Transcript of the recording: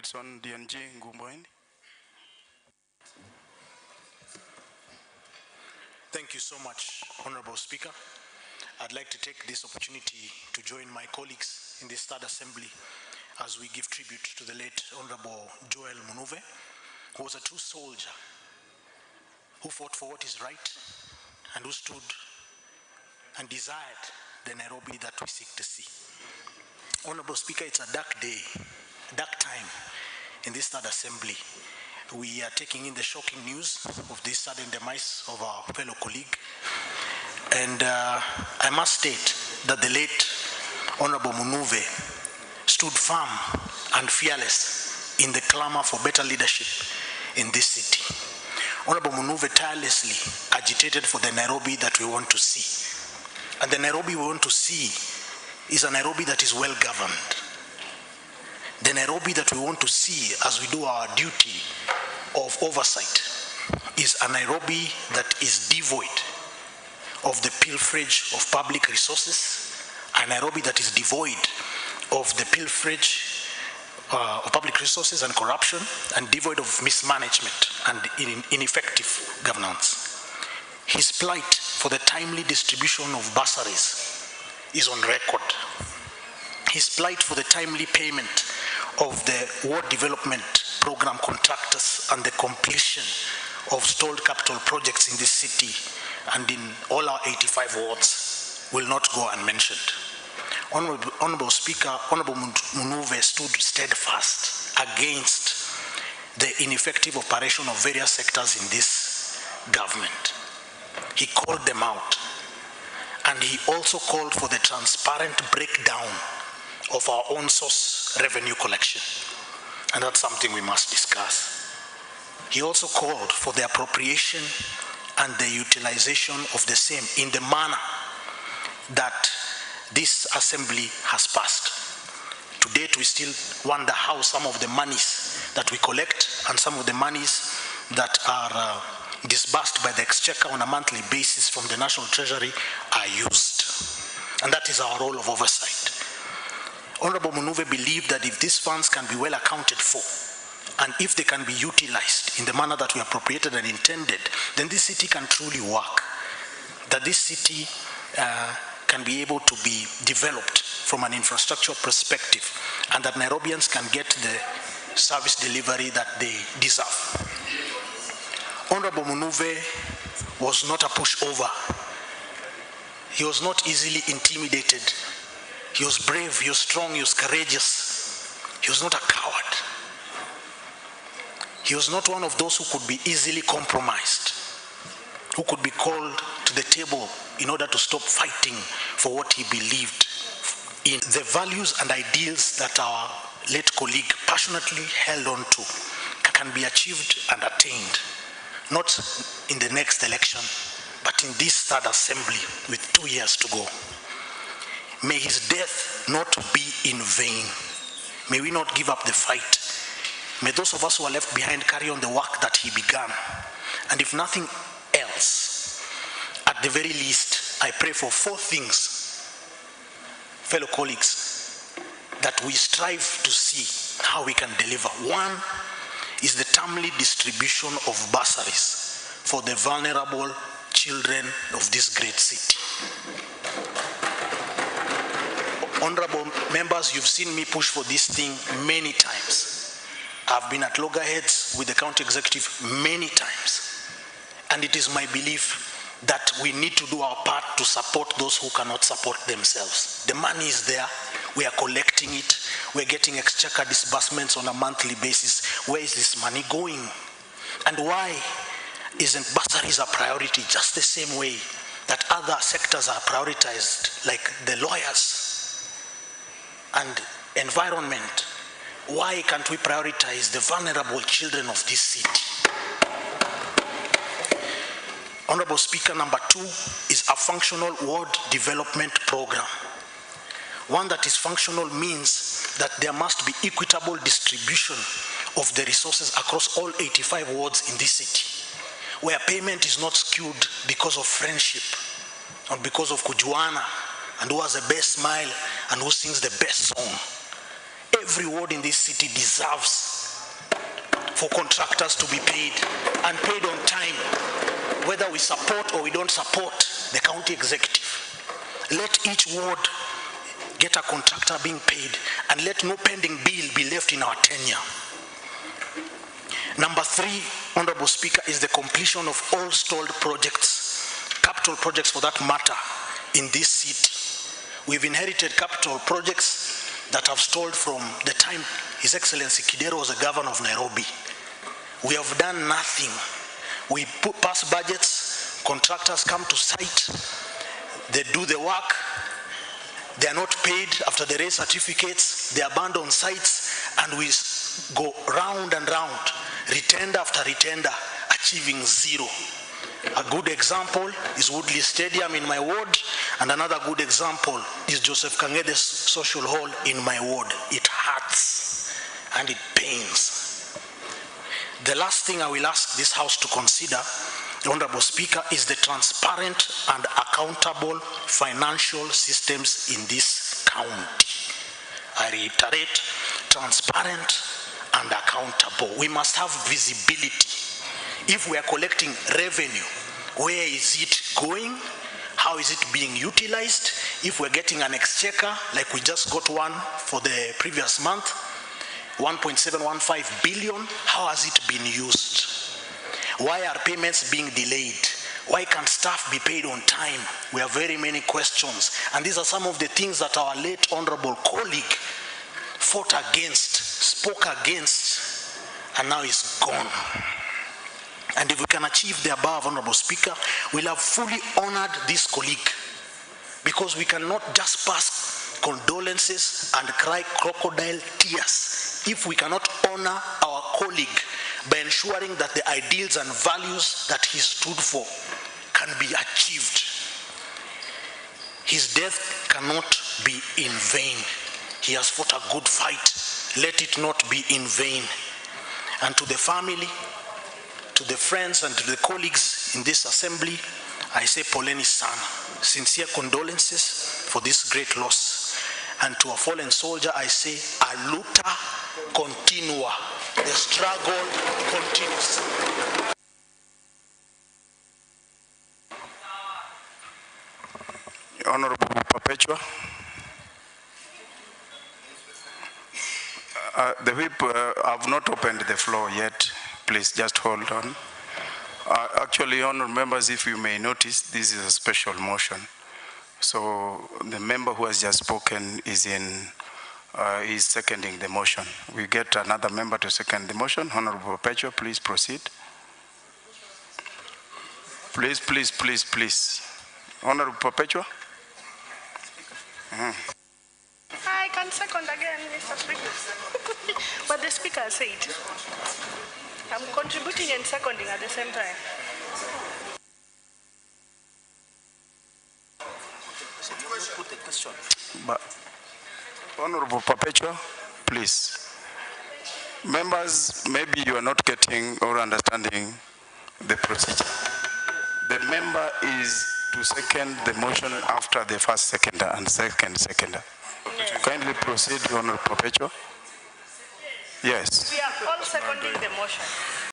it's on DNG Ngumboini. Thank you so much, Honorable Speaker. I'd like to take this opportunity to join my colleagues in this third assembly as we give tribute to the late Honorable Joel Munuve, who was a true soldier, who fought for what is right, and who stood and desired the Nairobi that we seek to see. Honorable Speaker, it's a dark day, a dark time in this third assembly. We are taking in the shocking news of this sudden demise of our fellow colleague. And I must state that the late Honorable Munuve stood firm and fearless in the clamor for better leadership in this city. Honorable Munuve tirelessly agitated for the Nairobi that we want to see. And the Nairobi we want to see is a Nairobi that is well governed. The Nairobi that we want to see as we do our duty of oversight is a Nairobi that is devoid of the pilferage of public resources, a Nairobi that is devoid of the pilferage of public resources and corruption, and devoid of mismanagement and ineffective governance. His plight for the timely distribution of bursaries is on record. His plight for the timely payment of the ward development program contractors and the completion of stalled capital projects in this city and in all our 85 wards will not go unmentioned. Honorable Speaker, Honorable Munuve stood steadfast against the ineffective operation of various sectors in this government. He called them out, and he also called for the transparent breakdown of our own source revenue collection, and that's something we must discuss. He also called for the appropriation and the utilization of the same in the manner that this assembly has passed. To date, we still wonder how some of the monies that we collect and some of the monies that are disbursed by the exchequer on a monthly basis from the National Treasury are used. And that is our role of oversight. Honorable Munuve believed that if these funds can be well accounted for, and if they can be utilized in the manner that we appropriated and intended, then this city can truly work. That this city can be able to be developed from an infrastructure perspective, and that Nairobians can get the service delivery that they deserve. Honorable Munuve was not a pushover. He was not easily intimidated. He was brave, he was strong, he was courageous. He was not a coward. He was not one of those who could be easily compromised, who could be called to the table in order to stop fighting for what he believed in. The values and ideals that our late colleague passionately held on to can be achieved and attained, not in the next election, but in this third assembly with 2 years to go. May his death not be in vain. May we not give up the fight. May those of us who are left behind carry on the work that he began. And if nothing else, at the very least, I pray for 4 things, fellow colleagues, that we strive to see how we can deliver. 1 is the timely distribution of bursaries for the vulnerable children of this great city. Honorable members, you've seen me push for this thing many times. I've been at loggerheads with the county executive many times. And it is my belief that we need to do our part to support those who cannot support themselves. The money is there. We are collecting it. We're getting exchequer disbursements on a monthly basis. Where is this money going? And why isn't bursaries a priority just the same way that other sectors are prioritized, like the lawyers and environment? Why can't we prioritize the vulnerable children of this city? Honorable Speaker, number 2 is a functional ward development program. One that is functional means that there must be equitable distribution of the resources across all 85 wards in this city, where payment is not skewed because of friendship or because of kujuana and who has the best smile and who sings the best song. Every ward in this city deserves for contractors to be paid and paid on time, whether we support or we don't support the county executive. Let each ward get a contractor being paid, and let no pending bill be left in our tenure. Number 3, Honorable Speaker, is the completion of all stalled projects, capital projects for that matter, in this city. We've inherited capital projects that have stalled from the time His Excellency Kidero was the governor of Nairobi. We have done nothing. We pass budgets, contractors come to site, they do the work, they are not paid after they raise certificates, they abandon sites, and we go round and round, retender after retender, achieving zero. A good example is Woodley Stadium in my ward, and another good example is Joseph Kangede's social hall in my ward. It hurts and it pains. The last thing I will ask this House to consider, Honorable Speaker, is the transparent and accountable financial systems in this county. I reiterate, transparent and accountable. We must have visibility. If we are collecting revenue, where is it going? How is it being utilized? If we're getting an exchequer, like we just got one for the previous month, 1.715 billion, how has it been used? Why are payments being delayed? Why can't staff be paid on time? We have very many questions. And these are some of the things that our late honorable colleague fought against, spoke against, and now is gone. And if we can achieve the above, Honorable Speaker, we'll have fully honored this colleague, because we cannot just pass condolences and cry crocodile tears if we cannot honor our colleague by ensuring that the ideals and values that he stood for can be achieved. His death cannot be in vain. He has fought a good fight. Let it not be in vain. And to the family, to the friends, and to the colleagues in this assembly, I say poleni sana. Sincere condolences for this great loss. And to a fallen soldier, I say a luta continua. The struggle continues. Honorable Perpetua. The whip, have not opened the floor yet. Please just hold on. Actually, honorable members, if you may notice, this is a special motion. So the member who has just spoken is is seconding the motion. We get another member to second the motion. Honorable Perpetua, please proceed. Please, please, please, please. Honorable Perpetua. I can second again, Mr. Speaker. What the Speaker said. I'm contributing and seconding at the same time. Put the question. But, Honorable Perpetua, please. Members, maybe you are not getting or understanding the procedure. The member is to second the motion after the first seconder and seconder. Yes. Kindly proceed, Honorable Perpetua. Yes. We are all seconding the motion.